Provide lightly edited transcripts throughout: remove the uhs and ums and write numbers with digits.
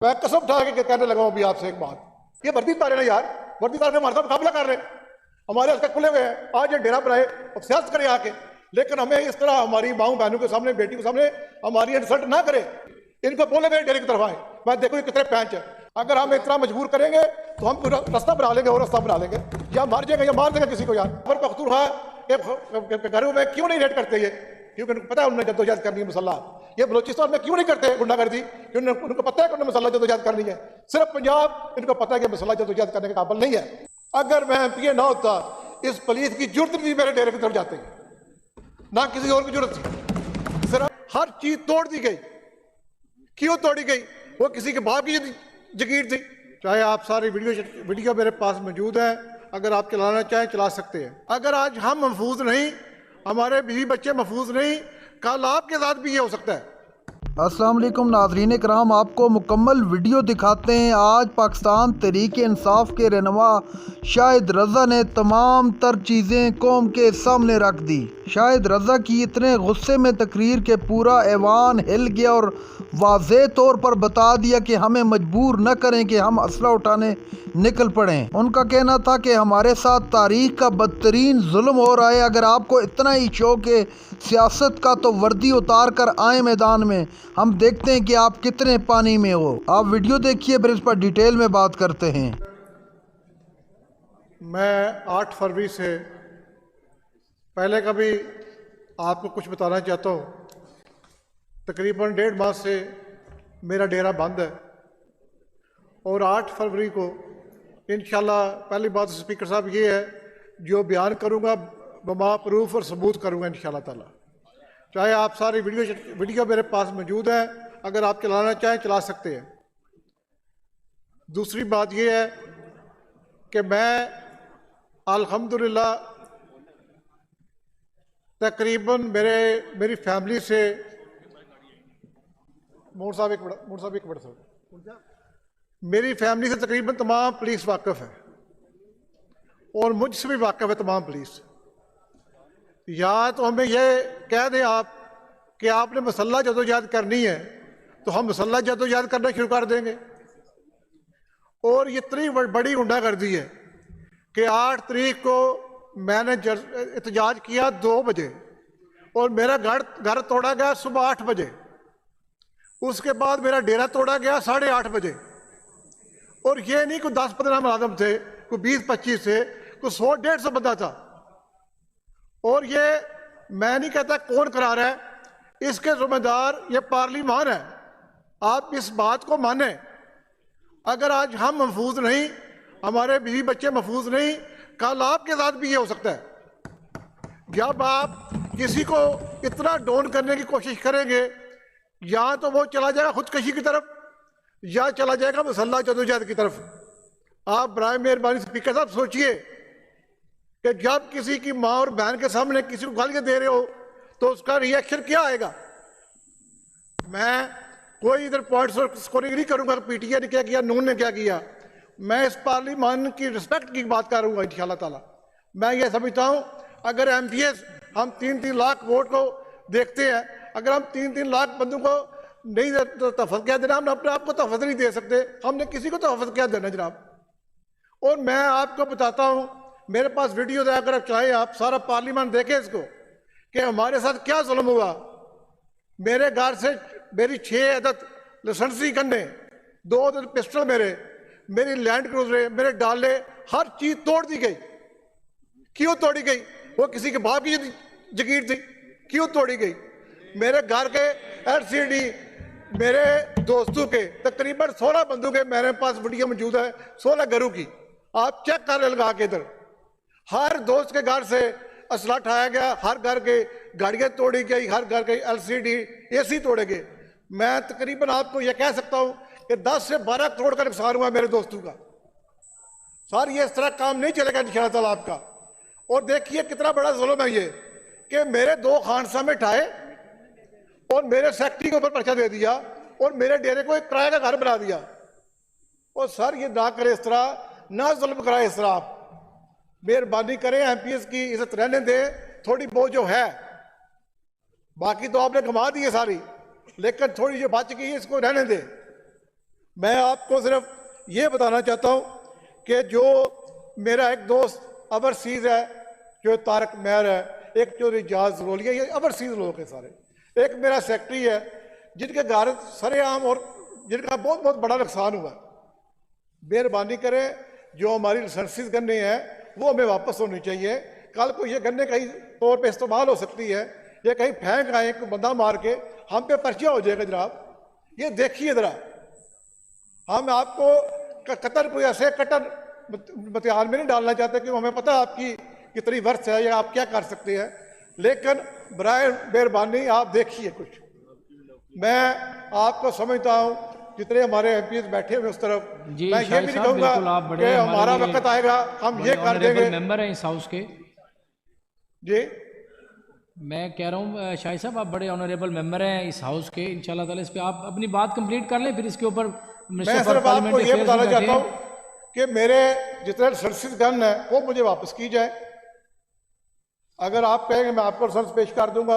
मैं कसम उठा के कहने लगा हूं अभी आपसे एक बात, ये वर्दी उतारे ना यार, वर्दी उतार के हमारे साथ मुकाबला कर रहे हैं, हमारे हल्के खुले हुए हैं, आज ये डेरा बनाए और सियासत करे आके, लेकिन हमें इस तरह हमारी माओ बहनों के सामने, बेटी के सामने हमारी इंसल्ट ना करे। इनको बोले मेरे डेरे की तरफ आए, मैं देखो ये कितने पैंच है, अगर हम इतना मजबूर करेंगे तो हम रास्ता बना लेंगे और रास्ता बना लेंगे, या मार जाएंगे या मार देंगे किसी को। यार पर पख्तूनख्वा के घरों में क्यों नहीं रेड करते ये, क्योंकि उनको पता है उन्होंने जद्दोजहद करनी है मसल्ला। ये बलोचिस्तान में क्यों नहीं करते गुंडागर्दी, क्योंकि उनको पता है कि उन्होंने मसल्ला जद्दोजहद करनी है। सिर्फ पंजाब इनको पता है कि मसल्ला जद्दोजहद करने के काबिल नहीं है। अगर मैं एमपीए ना होता, इस पुलिस की जरूरत नहीं मेरे डेरे की तरफ जाते, ना किसी और की जरूरत थी। सिर्फ हर चीज तोड़ दी गई। क्यों तोड़ी गई? वो किसी के बाप की जगीर थी। चाहे आप सारी वीडियो मेरे पास मौजूद है, अगर आप चलाना चाहें चला सकते हैं। अगर आज हम महफूज नहीं, हमारे बीवी बच्चे महफूज नहीं, कल आपके साथ भी ये हो सकता है। अस्सलाम वालेकुम नाज़रीन कराम, आपको मुकम्मल वीडियो दिखाते हैं। आज पाकिस्तान तहरीक इंसाफ के रहनुमा शाहिद रज़ा ने तमाम तर चीज़ें कौम के सामने रख दी। शाहिद रज़ा की इतने गुस्से में तकरीर के पूरा ऐवान हिल गया और वाज़ेह तौर पर बता दिया कि हमें मजबूर न करें कि हम असला उठाने निकल पड़ें। उनका कहना था कि हमारे साथ तारीख का बदतरीन जुल्म हो रहा है। अगर आपको इतना ही शौक है सियासत का तो वर्दी उतार कर आए मैदान में, हम देखते हैं कि आप कितने पानी में हो। आप वीडियो देखिए, फिर इस पर डिटेल में बात करते हैं। मैं 8 फरवरी से पहले का भी आपको कुछ बताना चाहता हूँ। तकरीबन 1.5 माह से मेरा डेरा बंद है और 8 फरवरी को इंशाल्लाह, पहली बात स्पीकर साहब ये है, जो बयान करूँगा बमा प्रूफ और सबूत करूँगा इंशाल्लाह ताला। चाहे आप सारी वीडियो मेरे पास मौजूद है, अगर आप चलाना चाहें चला सकते हैं। दूसरी बात यह है कि मैं अल्हम्दुलिल्लाह तकरीबन मेरी फैमिली से, मोर साहब एक मिनट सर, मेरी फैमिली से तकरीबन तमाम पुलिस वाकिफ़ है और मुझसे भी वाकिफ़ है तमाम पुलिस। या तो हमें यह कह दें आप कि आपने मसल्ला जदोजहद करनी है तो हम मसल्ला जदोजहद करना शुरू कर देंगे। और ये इतनी बड़ी गुंडागर्दी है कि 8 तारीख को मैंने एहतजाज किया 2 बजे और मेरा घर तोड़ा गया सुबह 8 बजे। उसके बाद मेरा डेरा तोड़ा गया 8:30 बजे। और ये नहीं कोई 10-15 मुलाजिम थे, कोई 20-25 थे, कोई 100-150 बंदा था। और ये मैं नहीं कहता कौन करा रहा है, इसके जिम्मेदार ये पार्लिमान है। आप इस बात को माने। अगर आज हम महफूज नहीं, हमारे बीवी बच्चे महफूज नहीं, कल आपके साथ भी ये हो सकता है। जब आप किसी को इतना डाउन करने की कोशिश करेंगे, या तो वो चला जाएगा खुदकशी की तरफ या चला जाएगा मसल्ला जदोजहद की तरफ। आप बराए मेहरबानी स्पीकर साहब सोचिए कि जब किसी की माँ और बहन के सामने किसी को गालियां दे रहे हो तो उसका रिएक्शन क्या आएगा। मैं कोई इधर पॉइंट स्कोरिंग नहीं करूंगा, पीटीआई ने क्या किया, नून ने क्या किया। मैं इस पार्लिमान की रिस्पेक्ट की बात करूंगा इंशाल्लाह ताला। मैं ये समझता हूं अगर एमपीएस हम 3-3 लाख वोट को देखते हैं, अगर हम 3-3 लाख बंदों को नहीं तो तहफ़्फ़ुज़ क्या देना, हम अपने आप को तहफ़्फ़ुज़ नहीं दे सकते, हमने किसी को तहफ़्फ़ुज़ क्या देना जनाब। और मैं आपको बताता हूँ, मेरे पास वीडियो है, अगर आप चाहे आप सारा पार्लियामेंट देखें इसको कि हमारे साथ क्या जुल्म हुआ। मेरे घर से मेरी 6 अदद लाइसेंसी गन्ने, 2 अदद पिस्टल, मेरी लैंड क्रूजर, मेरे डाले, हर चीज तोड़ दी गई। क्यों तोड़ी गई? वो किसी के बाप की जगीर थी। क्यों तोड़ी गई? मेरे घर के एलसीडी, मेरे दोस्तों के तकरीबन 16 बंदूक के मेरे पास वीडियो मौजूद है, 16 घरों की। आप चेक कर लगा के इधर हर दोस्त के घर से असला उठाया गया, हर घर के गाड़ियां तोड़ी गई, हर घर के एलसीडी एसी तोड़े गए। मैं तकरीबन आपको यह कह सकता हूं कि 10 से 12 करोड़ का नुकसान हुआ मेरे दोस्तों का। सर ये इस तरह काम नहीं चलेगा इंशाअल्लाह ताला आपका। और देखिए कितना बड़ा जुल्म है ये कि मेरे 2 खानसा में ठाए और मेरे सेक्रेटरी के ऊपर पर्चा दे दिया और मेरे डेरे को एक किराए का घर बना दिया। और सर ये ना करे इस तरह, ना जुल्म कराए इस तरह। आप मेहरबानी करें, एमपीएस की इज्जत रहने दें थोड़ी बहुत जो है, बाकी तो आपने कमा दी है सारी, लेकिन थोड़ी जो बच गई है इसको रहने दें। मैं आपको सिर्फ ये बताना चाहता हूँ कि जो मेरा एक दोस्त ओवरसीज़ है, जो तारक मेहर है, एक जो रिजाज जरोलिया, ये ओवरसीज़ लोग हैं सारे। एक मेरा सेक्रेटरी है जिनके घर सरेआम और जिनका बहुत बहुत बड़ा नुकसान हुआ। मेहरबानी करें, जो हमारी लाइसेंसिस गन्ने हैं वो हमें वापस होनी चाहिए। कल को ये गन्ने कहीं तौर पे इस्तेमाल हो सकती है, ये कहीं फेंक आए को बंदा मार के हम पे पर्चा हो जाएगा। जनाब ये देखिए ज़रा, हम आपको कतर कोई ऐसे कटर बतियान में नहीं डालना चाहते कि हमें पता है आपकी कितनी वर्थ है या आप क्या कर सकते हैं, लेकिन बराए मेहरबानी आप देखिए कुछ। मैं आपको समझता हूँ जितने हमारे एमपी बैठे हुए उस तरफ, मैं ये भी नहीं कहूँगा कि हमारा वक्त आएगा हम ये कर देंगे। मेंबर हैं इस हाउस के जी, मैं कह रहा हूँ शाहिद साहब आप बड़े ऑनरेबल मेंबर हैं इस हाउस के, इंशाल्लाह ताला इस पे आप अपनी बात कंप्लीट कर लें, फिर इसके ऊपर मैं सिर्फ आपको ये बताना चाहता हूँ कि मेरे जितने लाइसेंसिस गन है वो मुझे वापस की जाए। अगर आप कहेंगे मैं आपको लाइसेंस पेश कर दूंगा,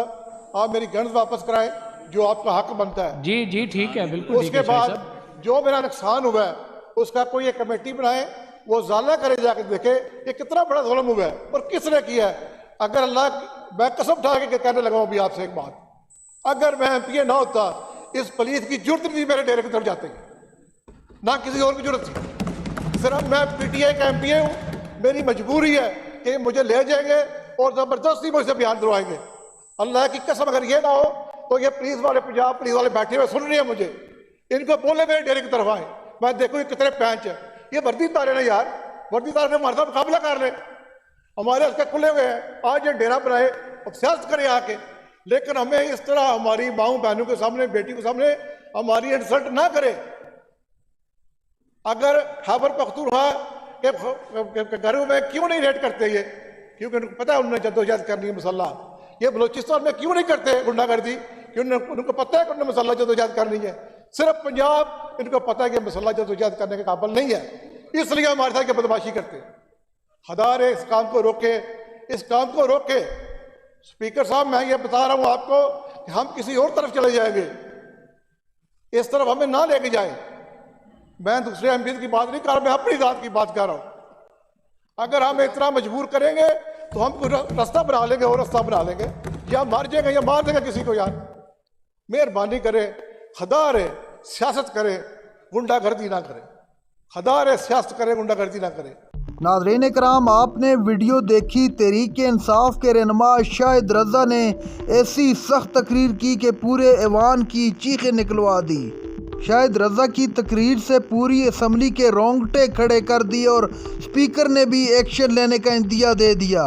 आप मेरी गन्स वापस कराएं जो आपका हक बनता है। जी जी ठीक है, बिल्कुल ठीक उसके है शाहिद बाद साहब। जो मेरा नुकसान हुआ है उसका कोई एक कमेटी बनाए, वो जाला करे जाके देखे ये कितना बड़ा जुल्म हुआ है और किसने किया है। अगर अल्लाह, मैं कसम उठा के कहने लगा हूँ अभी आपसे एक बात, अगर मैं एमपीए ना होता इस पुलिस की जरूरत नहीं मेरे डेरे की तरफ जाते, ना किसी और की जरूरत थी। सिर्फ मैं पीटीआई का एमपीए हूँ, मेरी मजबूरी है कि मुझे ले जाएंगे और जबरदस्ती मुझसे बयान दिलवाएंगे। अल्लाह की कसम अगर ये ना हो तो ये पुलिस वाले, पंजाब पुलिस वाले बैठे हुए सुन रहे हैं मुझे, इनको बोले मेरे डेरे की तरफ आए, मैं देखो ये कितने पैंच है, ये वर्दीदार है ना यार, वर्दीदार ने हमारे साथ मुकाबला कर ले, हमारे हल्के खुले हुए हैं, आज ये डेरा बनाए अब सियासत करे आके। लेकिन हमें इस तरह हमारी माओ बहनों के सामने, बेटी के सामने हमारी इंसल्ट ना करे। अगर खैबर पख्तूनख्वा के घरों में क्यों नहीं रेड करते ये, क्योंकि उनको पता है उन्होंने जद्दोजहद करनी है मसल्ला। ये बलूचिस्तान में क्यों नहीं करते गुंडागर्दी, क्योंकि उनको पता है कि उन्होंने मसल्ला जद्दोजहद करनी है। सिर्फ पंजाब इनको पता है कि मसल्ला जद्दोजहद करने के काबिल नहीं है, इसलिए हमारे साथ बदमाशी करते हैं। हदारे इस काम को रोके, इस काम को रोके। स्पीकर साहब मैं ये बता रहा हूं आपको कि हम किसी और तरफ चले जाएंगे, इस तरफ हमें ना लेके जाए। मैं दूसरे एमपी की बात नहीं कर रहा, मैं अपनी जात की बात कर रहा हूं। अगर हम इतना मजबूर करेंगे तो हम कोई रास्ता बना लेंगे और रास्ता बना लेंगे, या मर जाएंगे या मार देंगे किसी को। यार मेहरबानी करें, खुदा रे सियासत करें, गुंडागर्दी ना करें। खुदा रे सियासत करें, गुंडागर्दी ना करें। नाज़रीन कराम, आपने वीडियो देखी। तहरीक इंसाफ के रहनुमा शाहिद रज़ा ने ऐसी सख्त तकरीर की कि पूरे ऐवान की चीखें निकलवा दी। शाहिद रज़ा की तकरीर से पूरी असम्बली के रोंगटे खड़े कर दिए और स्पीकर ने भी एक्शन लेने का इंतज़ार दे दिया।